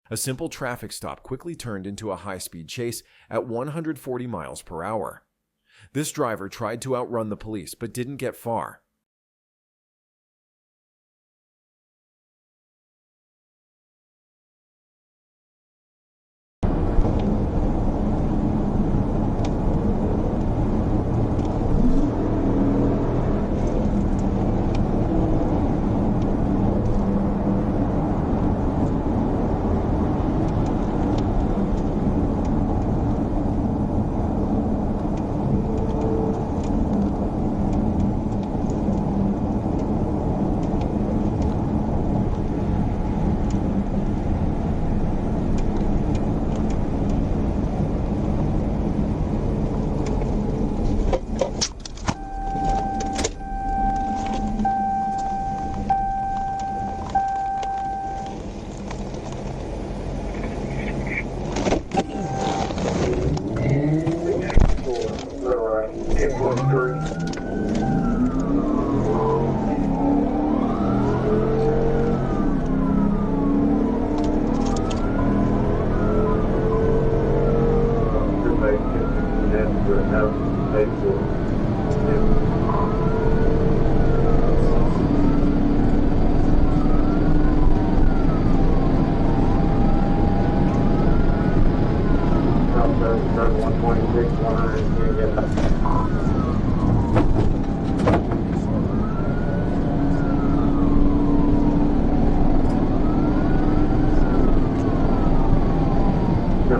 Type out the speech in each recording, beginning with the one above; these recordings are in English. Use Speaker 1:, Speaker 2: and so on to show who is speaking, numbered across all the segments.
Speaker 1: A simple traffic stop quickly turned into a high-speed chase at 140 miles per hour. This driver tried to outrun the police but didn't get far.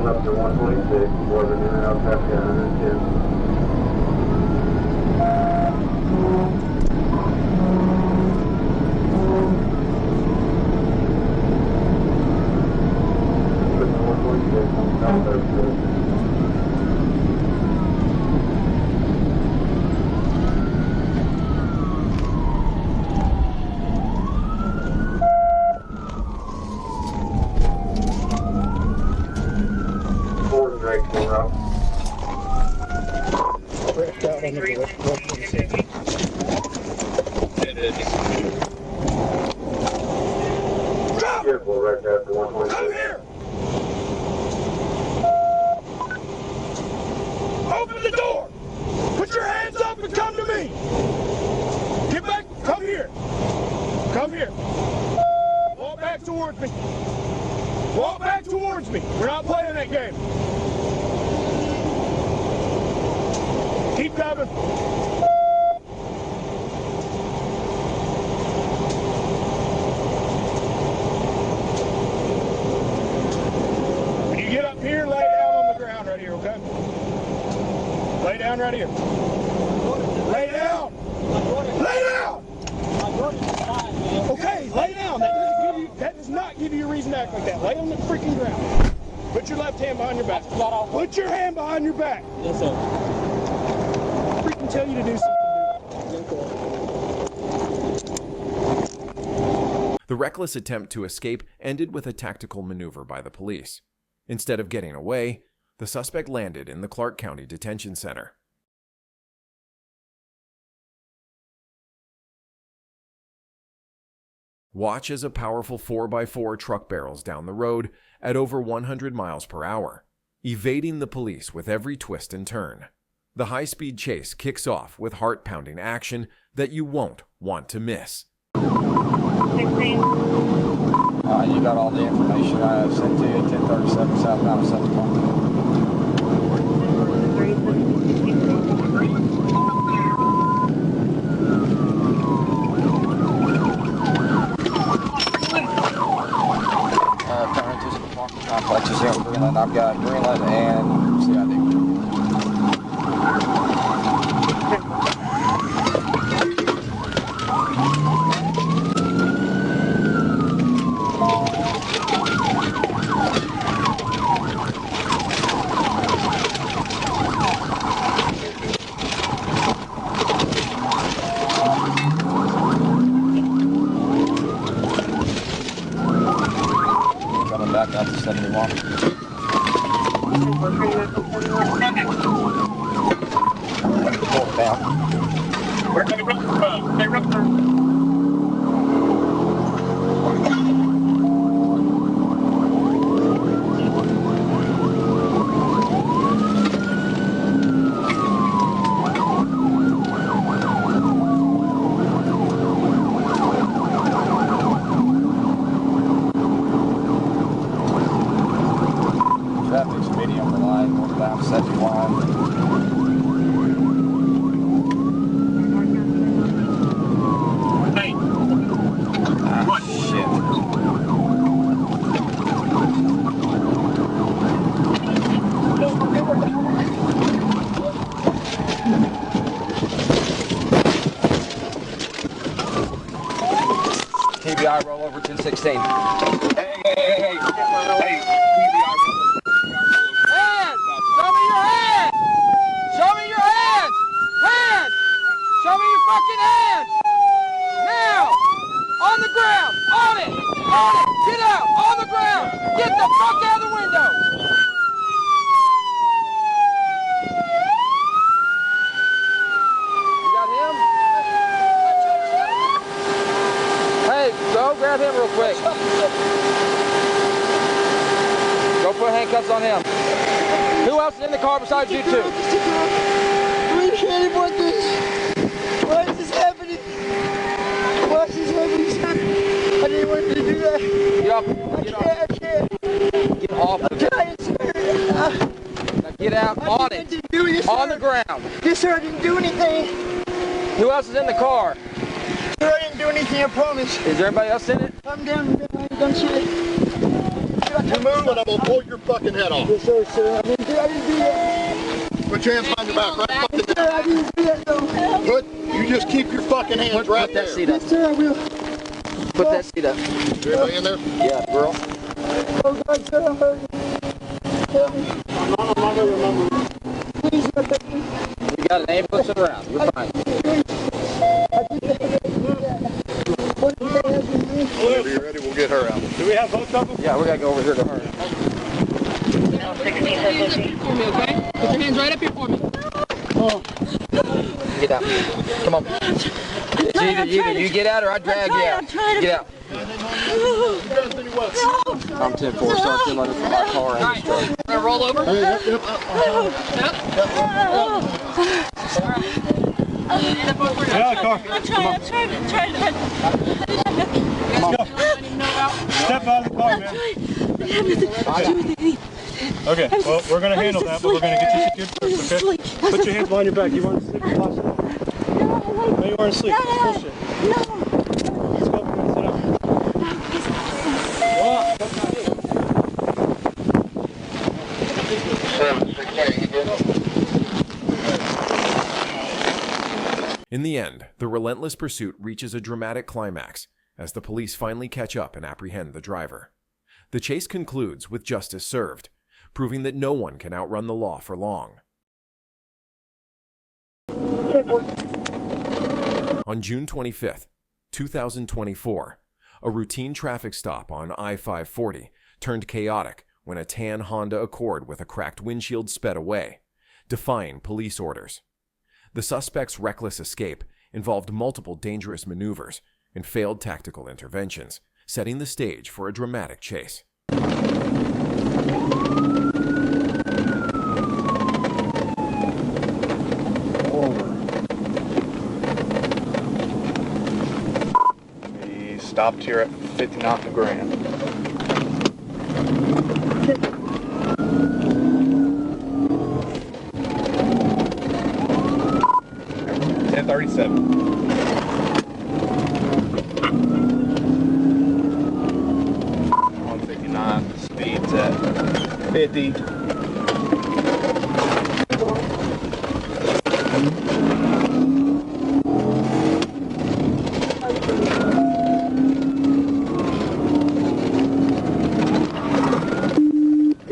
Speaker 2: Up to 126, more than an out traffic at 110. Careful right there for 126.
Speaker 3: Come here! Open the door! Put your hands up and come to me! Get back! Come here! Come here! Walk back towards me! Walk back towards me! We're not playing that game! Keep coming! When you get up here, lay down on the ground right here, okay? Lay down right here. Lay down! Lay down! Okay, lay down. That does not give you a reason to act like that. Lay on the freaking ground. Put your left hand behind your back. Put your hand behind your back.
Speaker 4: Yes, sir.
Speaker 3: Freaking tell you to do something.
Speaker 1: The reckless attempt to escape ended with a tactical maneuver by the police. Instead of getting away, the suspect landed in the Clark County Detention Center. Watch as a powerful 4x4 truck barrels down the road at over 100 miles per hour, evading the police with every twist and turn. The high-speed chase kicks off with heart-pounding action that you won't want to miss.
Speaker 4: You got all the information I have sent to you, 1037 southbound of 7 complexes here in Greenland. I've got Greenland and CID. Coming back out to 71. Pull it down.
Speaker 3: Where can they run from? They run from.
Speaker 4: 71.
Speaker 3: Hey, what?
Speaker 4: Shit. TBI roll over 1016. Hey.
Speaker 3: Hey,
Speaker 4: Hands! Show me your hands! Show me your hands! Hands! Show me your fucking hands! Now! On the ground! On it! On it! Get out! On the ground! Get the fuck out of the window! You got him? Hey, go grab him real quick. Go put handcuffs on him. Who else is in the car besides you two?
Speaker 5: We can't afford this. Why is this happening? Why is this happening, sir? I didn't want you to do that.
Speaker 4: Get off.
Speaker 5: I can't.
Speaker 4: Get off.
Speaker 5: I'm trying, sir.
Speaker 4: Now get out on
Speaker 5: I
Speaker 4: it.
Speaker 5: didn't do this,
Speaker 4: On
Speaker 5: sir.
Speaker 4: the ground.
Speaker 5: Yes, sir, I didn't do anything.
Speaker 4: Who else is in the car?
Speaker 5: Sir, I didn't do anything, I promise.
Speaker 4: Is there anybody else in it?
Speaker 5: I'm down. I ain't done shit.
Speaker 6: You move and I'm gonna pull your fucking head off.
Speaker 5: Yes, sir, sir. I didn't do that.
Speaker 6: Put your hands behind your back right fucking
Speaker 5: Yes, sir, I didn't do that, though.
Speaker 6: You just keep your fucking hands right
Speaker 4: Put
Speaker 6: there.
Speaker 4: that seat up.
Speaker 5: Yes, sir, I will.
Speaker 4: Put that seat up.
Speaker 6: Is everybody in there?
Speaker 4: Yeah, girl.
Speaker 5: Oh, God, sir, I'm hurting. Help me. Please, sir, help me.
Speaker 4: We got an ambulance around. You're fine.
Speaker 6: Whenever you're ready, we'll get her out.
Speaker 3: do we have both of them?
Speaker 4: Yeah, we gotta go over here to her.
Speaker 7: For me, okay? Put your hands right up here for me.
Speaker 4: Get out. Come on. It's either you get out or I drag you out. Get out. I'm 10-4, start them under from my car and this truck.
Speaker 7: Wanna roll over?
Speaker 3: Yeah, car.
Speaker 7: I'm trying.
Speaker 3: Step out of the car, man. Okay, well, we're going to handle that, but we're going to get you secured first, okay? Put your hands behind your back. You want to sleep or possible? No, you weren't asleep. Bullshit. Let's go. Sit down.
Speaker 1: In the end, the relentless pursuit reaches a dramatic climax as the police finally catch up and apprehend the driver. The chase concludes with justice served, proving that no one can outrun the law for long. On June 25th, 2024, a routine traffic stop on I-540 turned chaotic when a tan Honda Accord with a cracked windshield sped away, defying police orders. The suspect's reckless escape involved multiple dangerous maneuvers and failed tactical interventions, setting the stage for a dramatic chase.
Speaker 6: We stopped here at 50 knots a grand. $10.37. 159. Speed's at 50.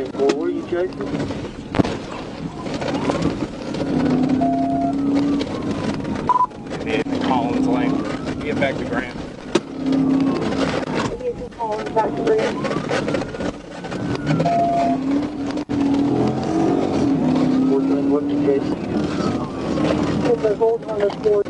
Speaker 5: Where are you driving?
Speaker 6: In Collins Lane. Get back to Grant.
Speaker 5: We're doing what you guys put the hold on the board.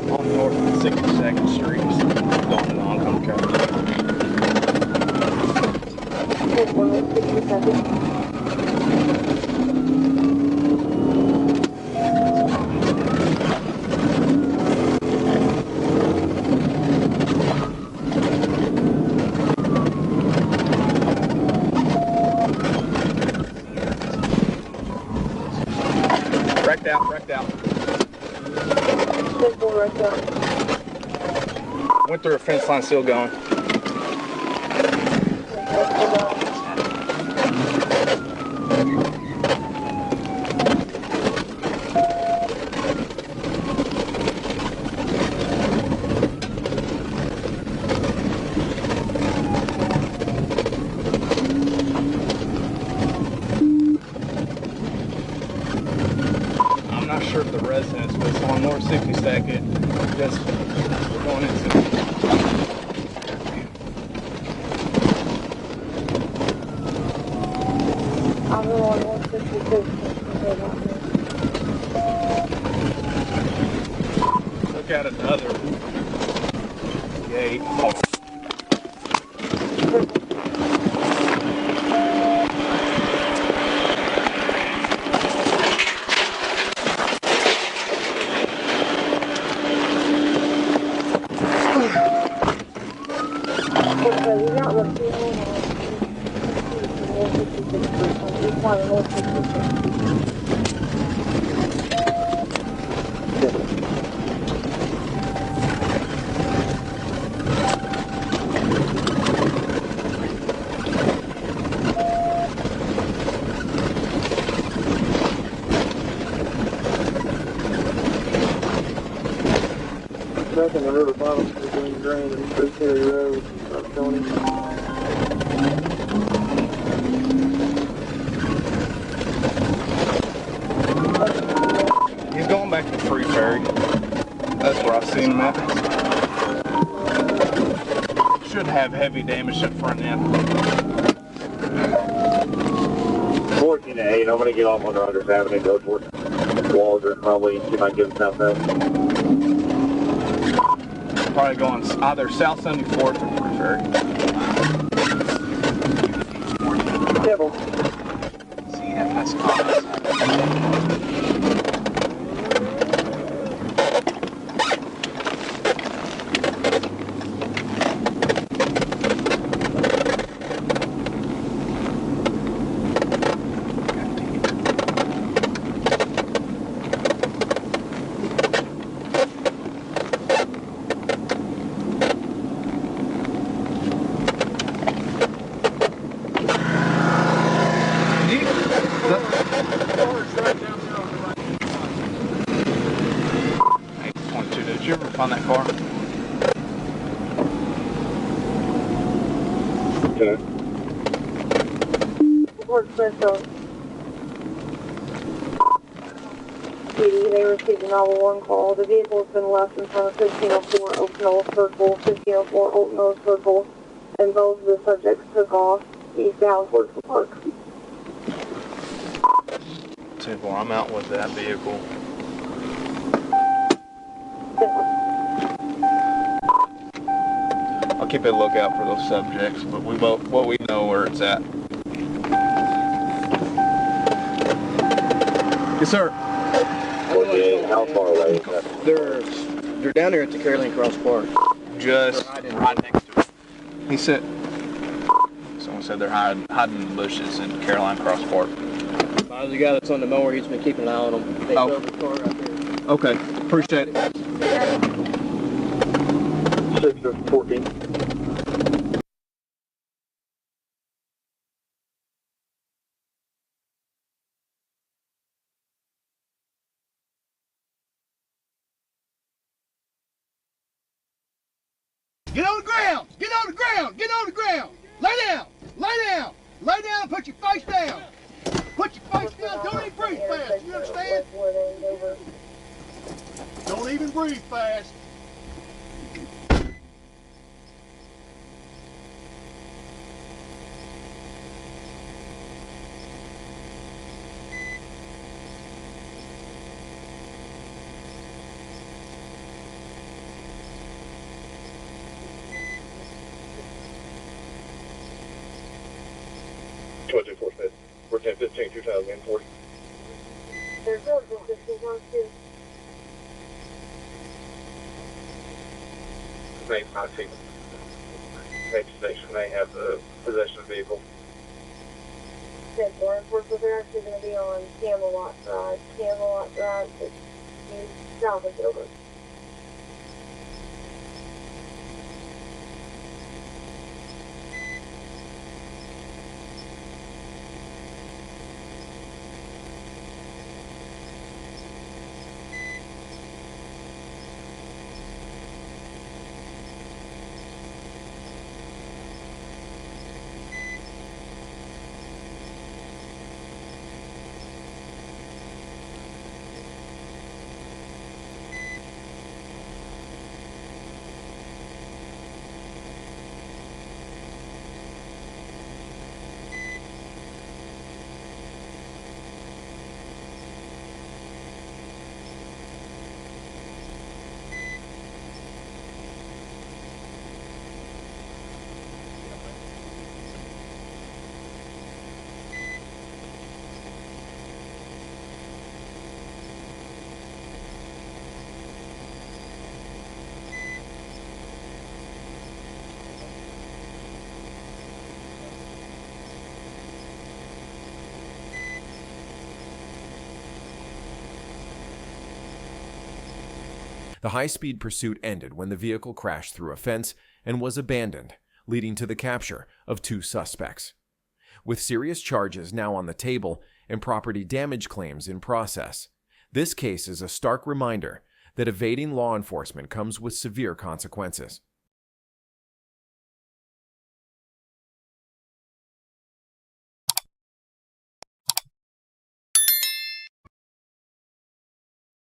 Speaker 6: On North 62nd Street. Going to oncoming traffic. Wrecked out, wrecked out. Went through a fence line, still going. I'm not sure if the residence, but it's on North 62nd. Just we're going into.
Speaker 8: I'm on 156.
Speaker 6: Look at another gate. Oh.
Speaker 2: Back in the river bottom between Drain and Three City Road, Tony.
Speaker 6: He's going back to Free Ferry. That's where I've seen him at. Should have heavy damage to the front end.
Speaker 2: 14 to 8, I'm going to get off on Rogers Avenue, go towards Walter, probably, see if I can get south out.
Speaker 6: Probably going either South 74th or Free Ferry.
Speaker 2: Devil.
Speaker 6: CFS. Did you ever find that car?
Speaker 2: Okay.
Speaker 8: Fort Smithville. PD, they received a 911 call. The vehicle has been left in front of 1504 Oak Knoll Circle, 1504 Oak Knoll Circle, and both of the subjects took off eastbound towards the park.
Speaker 6: 2-4, I'm out with that vehicle. I'll keep a lookout for those subjects, but we know where it's at. Yes, sir.
Speaker 2: 48, how far away is that?
Speaker 5: They're down there at the Caroline Cross Park.
Speaker 6: Just right next to it. He said, someone said they're hiding in the bushes in Caroline Cross Park.
Speaker 5: There's a guy that's on the mower. He's been keeping an eye on them. They drove the car right there.
Speaker 6: Okay, appreciate it.
Speaker 2: 6 to 14.
Speaker 3: Get on the ground! Get on the ground! Get on the ground! Lay down! Lay down! Lay down and put your face down! Put your face down! Don't even breathe fast! You understand? Don't even breathe fast!
Speaker 2: What did 41015 2004?
Speaker 8: There's no 15 on 2.
Speaker 2: May 5 Page station may have the possession of vehicle.
Speaker 8: 10-4 enforcement, they're actually going to be on Camelot Drive. Camelot Drive, it's south of Gilbert.
Speaker 1: The high-speed pursuit ended when the vehicle crashed through a fence and was abandoned, leading to the capture of 2 suspects. With serious charges now on the table and property damage claims in process, this case is a stark reminder that evading law enforcement comes with severe consequences.